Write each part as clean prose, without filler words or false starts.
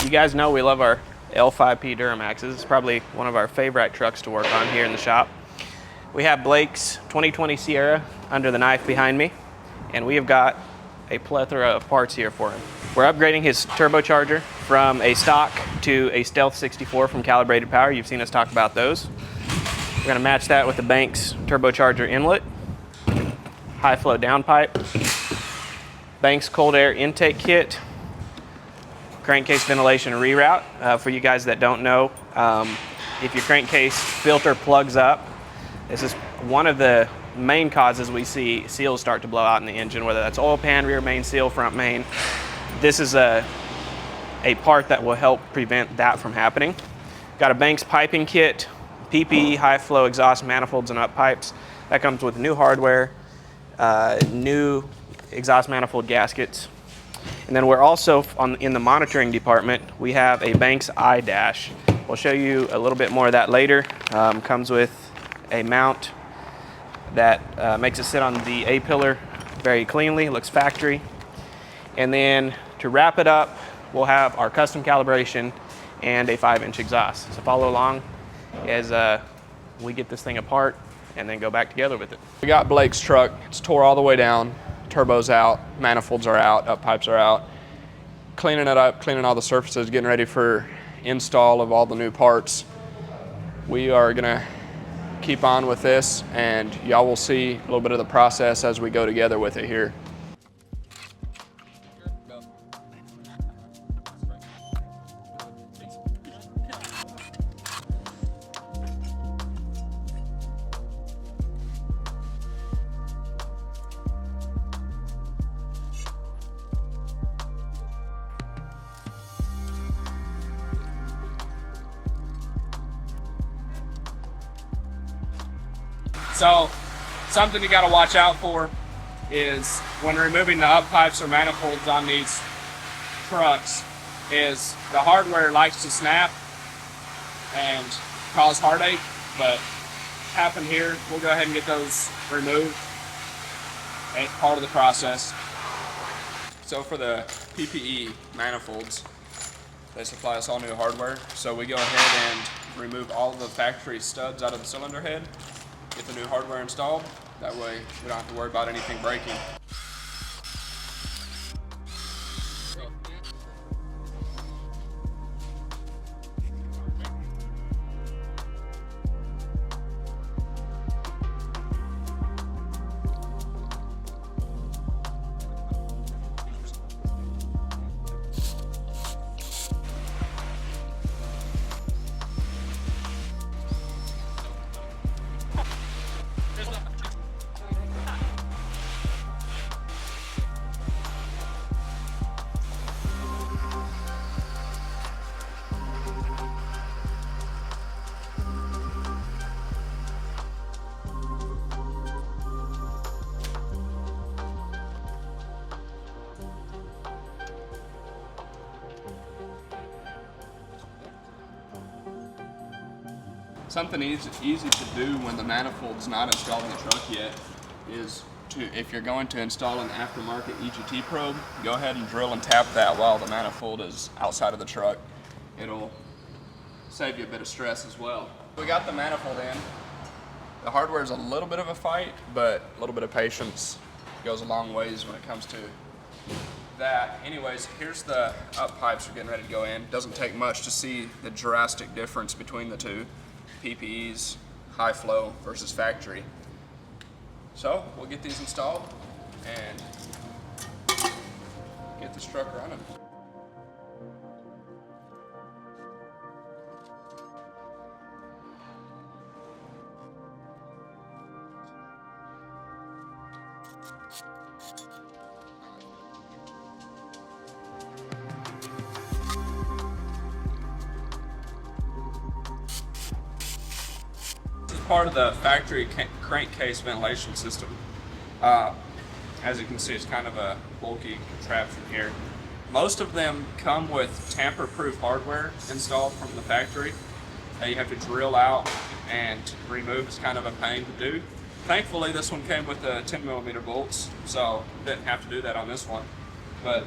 You guys know we love our L5P Duramaxes. It's probably one of our favorite trucks to work on here in the shop. We have Blake's 2020 Sierra under the knife behind me, and we have got a plethora of parts here for him. We're upgrading his turbocharger from a stock to a Stealth 64 from Calibrated Power. You've seen us talk about those. We're gonna match that with the Banks turbocharger inlet, high flow downpipe, Banks cold air intake kit, crankcase ventilation reroute. For you guys that don't know, if your crankcase filter plugs up, this is one of the main causes we see seals start to blow out in the engine, whether that's oil pan, rear main seal, front main. This is a part that will help prevent that from happening. Got a Banks piping kit, PPE, high flow exhaust manifolds and up pipes. That comes with new hardware, new exhaust manifold gaskets. And then we're also, in the monitoring department, we have a Banks iDash. We'll show you a little bit more of that later. Comes with a mount that makes it sit on the A-pillar very cleanly, looks factory. And then to wrap it up, we'll have our custom calibration and a 5-inch exhaust. So follow along as we get this thing apart and then go back together with it. We got Blake's truck. It's tore all the way down. Turbo's out, manifolds are out, up pipes are out. Cleaning it up, cleaning all the surfaces, getting ready for install of all the new parts. We are gonna keep on with this, and y'all will see a little bit of the process as we go together with it here. So something you got to watch out for is when removing the up pipes or manifolds on these trucks is the hardware likes to snap and cause heartache, but happen here. We'll go ahead and get those removed. It's part of the process. So for the PPE manifolds, they supply us all new hardware. So we go ahead and remove all of the factory studs out of the cylinder head, get the new hardware installed. That way we don't have to worry about anything breaking. Something easy to do when the manifold's not installed in the truck yet is if you're going to install an aftermarket EGT probe, go ahead and drill and tap that while the manifold is outside of the truck. It'll save you a bit of stress as well. We got the manifold in. The hardware is a little bit of a fight, but a little bit of patience goes a long ways when it comes to that. Anyways, here's the up pipes we're getting ready to go in. Doesn't take much to see the drastic difference between the two. PPEs, high flow versus factory. So we'll get these installed and get this truck running. Part of the factory crankcase ventilation system. As you can see, it's kind of a bulky contraption here. Most of them come with tamper-proof hardware installed from the factory that you have to drill out and remove. It's kind of a pain to do. Thankfully, this one came with the 10mm bolts, so didn't have to do that on this one. But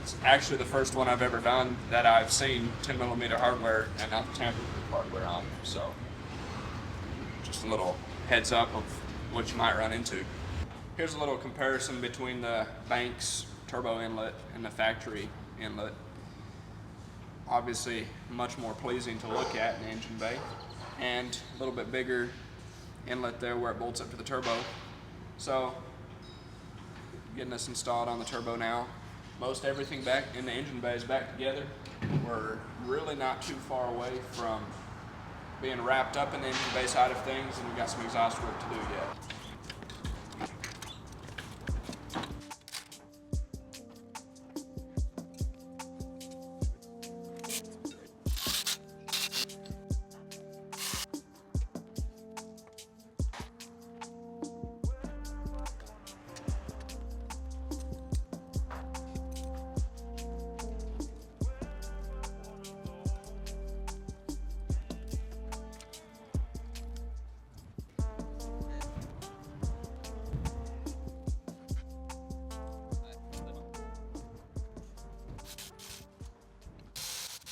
It's actually the first one I've ever done that I've seen 10mm hardware and not tampered with hardware on. So just a little heads up of what you might run into. Here's a little comparison between the Banks turbo inlet and the factory inlet. Obviously much more pleasing to look at in the engine bay, and a little bit bigger inlet there where it bolts up to the turbo. So getting this installed on the turbo now. Most everything back in the engine bay is back together. We're really not too far away from being wrapped up in the engine bay side of things, and we've got some exhaust work to do yet.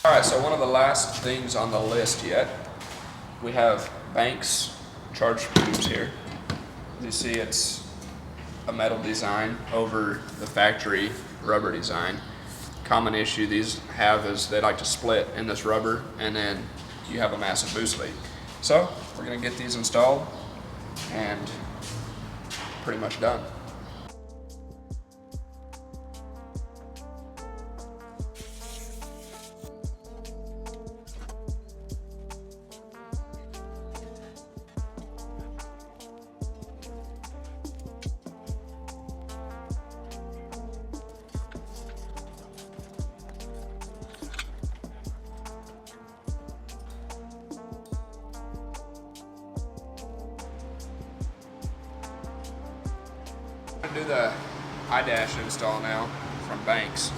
Alright, so one of the last things on the list yet, we have Banks charge tubes here. As you see, it's a metal design over the factory rubber design. Common issue these have is they like to split in this rubber, and then you have a massive boost leak. So we're going to get these installed and pretty much done. I'm going to do the iDash install now from Banks.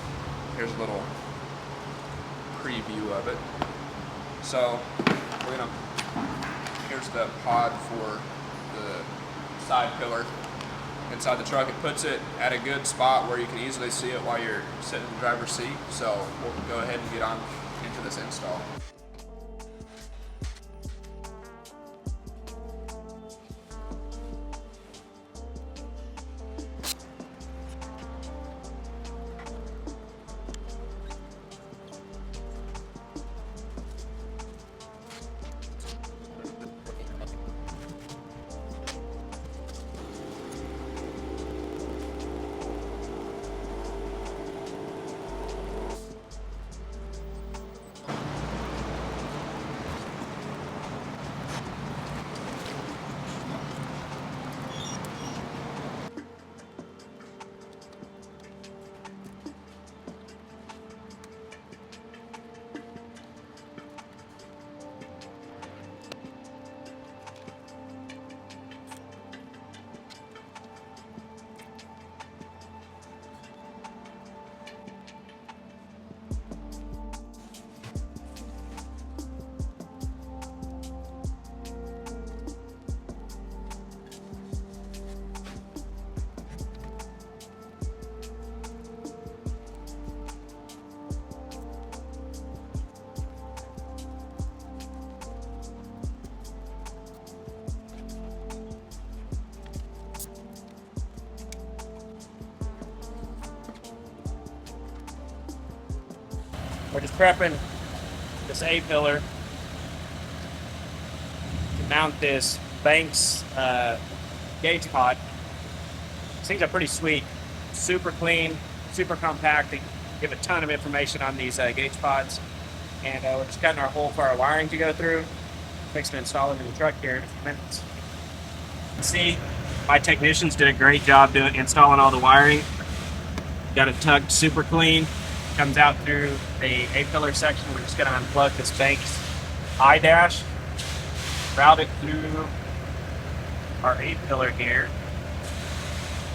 Here's a little preview of it. So here's the pod for the side pillar inside the truck. It puts it at a good spot where you can easily see it while you're sitting in the driver's seat. So we'll go ahead and get on into this install. We're just prepping this A-pillar to mount this Banks gauge pod. These things are pretty sweet, super clean, super compact. They give a ton of information on these gauge pods. And we're just cutting our hole for our wiring to go through. Fixing to install it in the truck here in a few minutes. You can see my technicians did a great job installing all the wiring. Got it tucked super clean. Comes out through the A-pillar section. We're just going to unplug this Banks iDash, route it through our A-pillar here,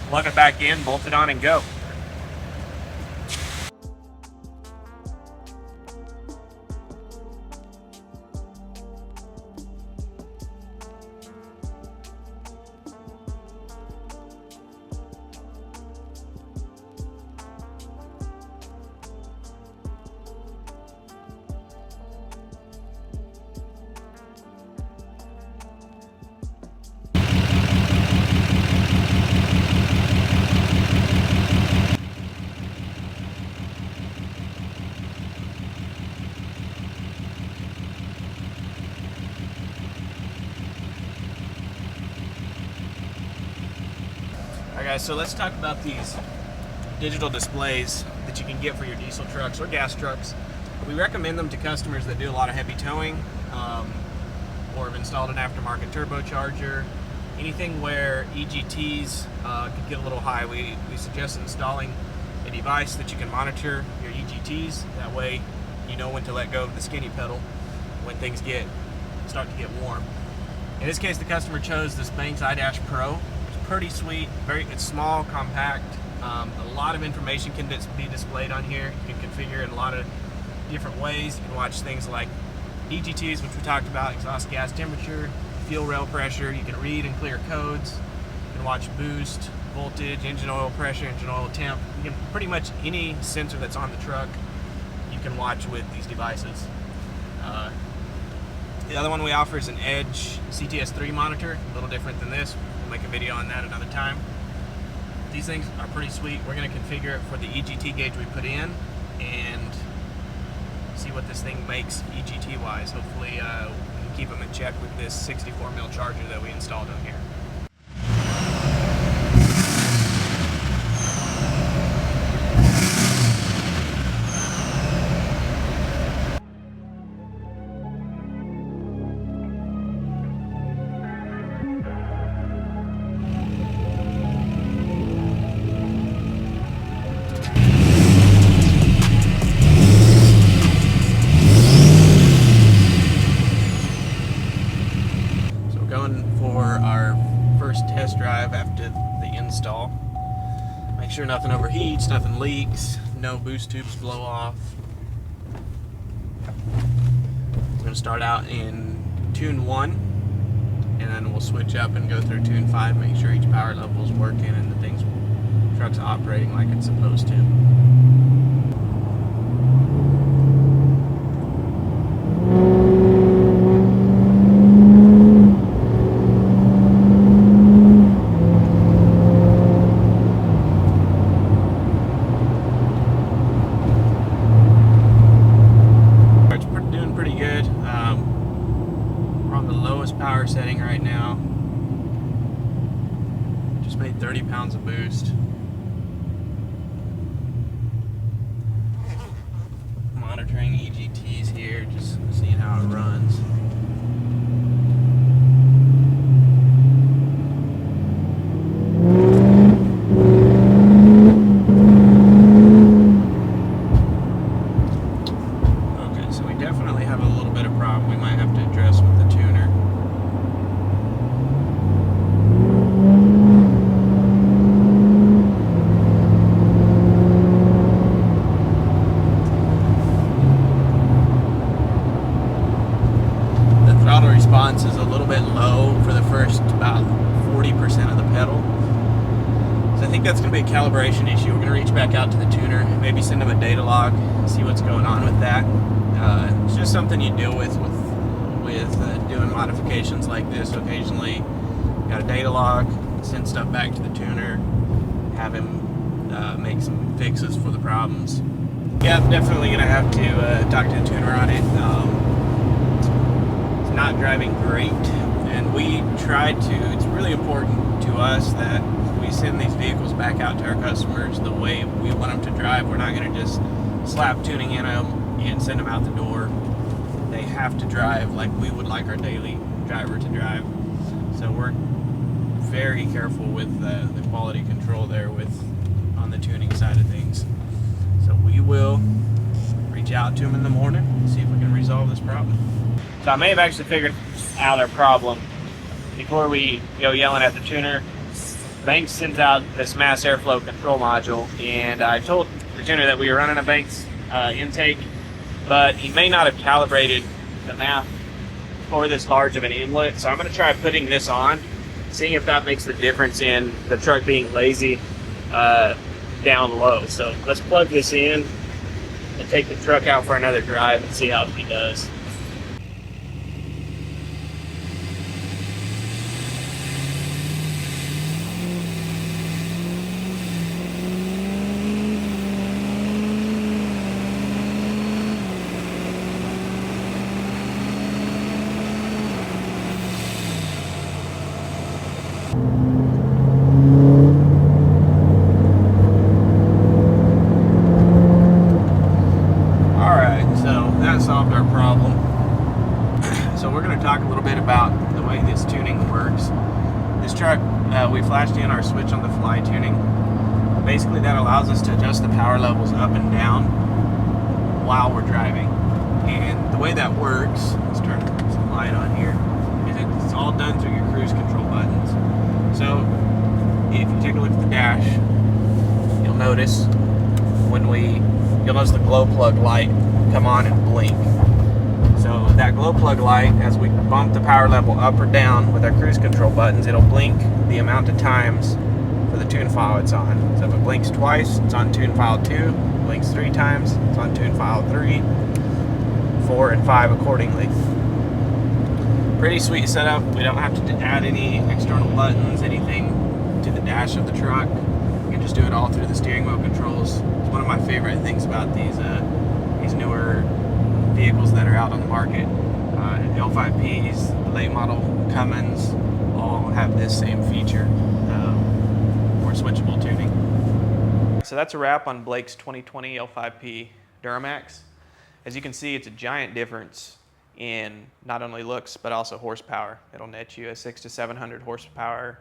plug it back in, bolt it on, and go. Alright guys, so let's talk about these digital displays that you can get for your diesel trucks or gas trucks. We recommend them to customers that do a lot of heavy towing, or have installed an aftermarket turbocharger, anything where EGTs could get a little high. We suggest installing a device that you can monitor your EGTs. That way you know when to let go of the skinny pedal when things start to get warm. In this case, the customer chose this Banks iDash Pro. It's pretty sweet. It's small, compact. A lot of information can be displayed on here. You can configure it in a lot of different ways. You can watch things like EGTs, which we talked about, exhaust gas temperature, fuel rail pressure. You can read and clear codes. You can watch boost, voltage, engine oil pressure, engine oil temp. You can pretty much any sensor that's on the truck you can watch with these devices. The other one we offer is an Edge CTS3 monitor, a little different than this. We'll make a video on that another time. These things are pretty sweet. We're going to configure it for the EGT gauge we put in and see what this thing makes EGT wise. Hopefully we can keep them in check with this 64mm charger that we installed on here. For our first test drive after the install. Make sure nothing overheats, nothing leaks, no boost tubes blow off. We're going to start out in tune 1 and then we'll switch up and go through tune 5, make sure each power level is working and the truck's operating like it's supposed to. Power setting right now. Just made 30 pounds of boost. Monitoring EGTs here, just seeing how it runs. Okay, so we definitely have a little bit of problem we might have to address with the tuner. Response is a little bit low for the first about 40% of the pedal. So I think that's going to be a calibration issue. We're going to reach back out to the tuner, maybe send them a data log, see what's going on with that. It's just something you deal with doing modifications like this. Occasionally, got a data log, send stuff back to the tuner, have him make some fixes for the problems. Yeah, I'm definitely going to have to talk to the tuner on it. Not driving great, and we try to, it's really important to us that we send these vehicles back out to our customers the way we want them to drive. We're not going to just slap tuning in them and send them out the door. They have to drive like we would like our daily driver to drive. So we're very careful with the quality control there on the tuning side of things. So we will reach out to them in the morning and see if we can resolve this problem. So I may have actually figured out our problem before we go yelling at the tuner. Banks sends out this mass airflow control module, and I told the tuner that we were running a Banks intake, but he may not have calibrated the map for this large of an inlet. So I'm going to try putting this on, seeing if that makes the difference in the truck being lazy down low. So let's plug this in and take the truck out for another drive and see how he does. we're going to talk a little bit about the way this tuning works. This truck, we flashed in our switch on the fly tuning. Basically that allows us to adjust the power levels up and down while we're driving. And the way that works, let's turn some light on here, is it's all done through your cruise control buttons. So if you take a look at the dash, you'll notice the glow plug light come on and blink. So that glow plug light, as we bump the power level up or down with our cruise control buttons, it'll blink the amount of times for the tune file it's on. So if it blinks twice, it's on tune file 2, blinks 3 times, it's on tune file 3, 4, and 5 accordingly. Pretty sweet setup. We don't have to add any external buttons, anything to the dash of the truck. You can just do it all through the steering wheel controls. It's one of my favorite things about these newer vehicles that are out on the market. L5Ps, the late model Cummins, all have this same feature for switchable tuning. So that's a wrap on Blake's 2020 L5P Duramax. As you can see, it's a giant difference in not only looks but also horsepower. It'll net you a 600 to 700 horsepower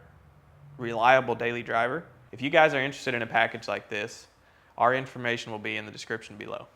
reliable daily driver. If you guys are interested in a package like this, our information will be in the description below.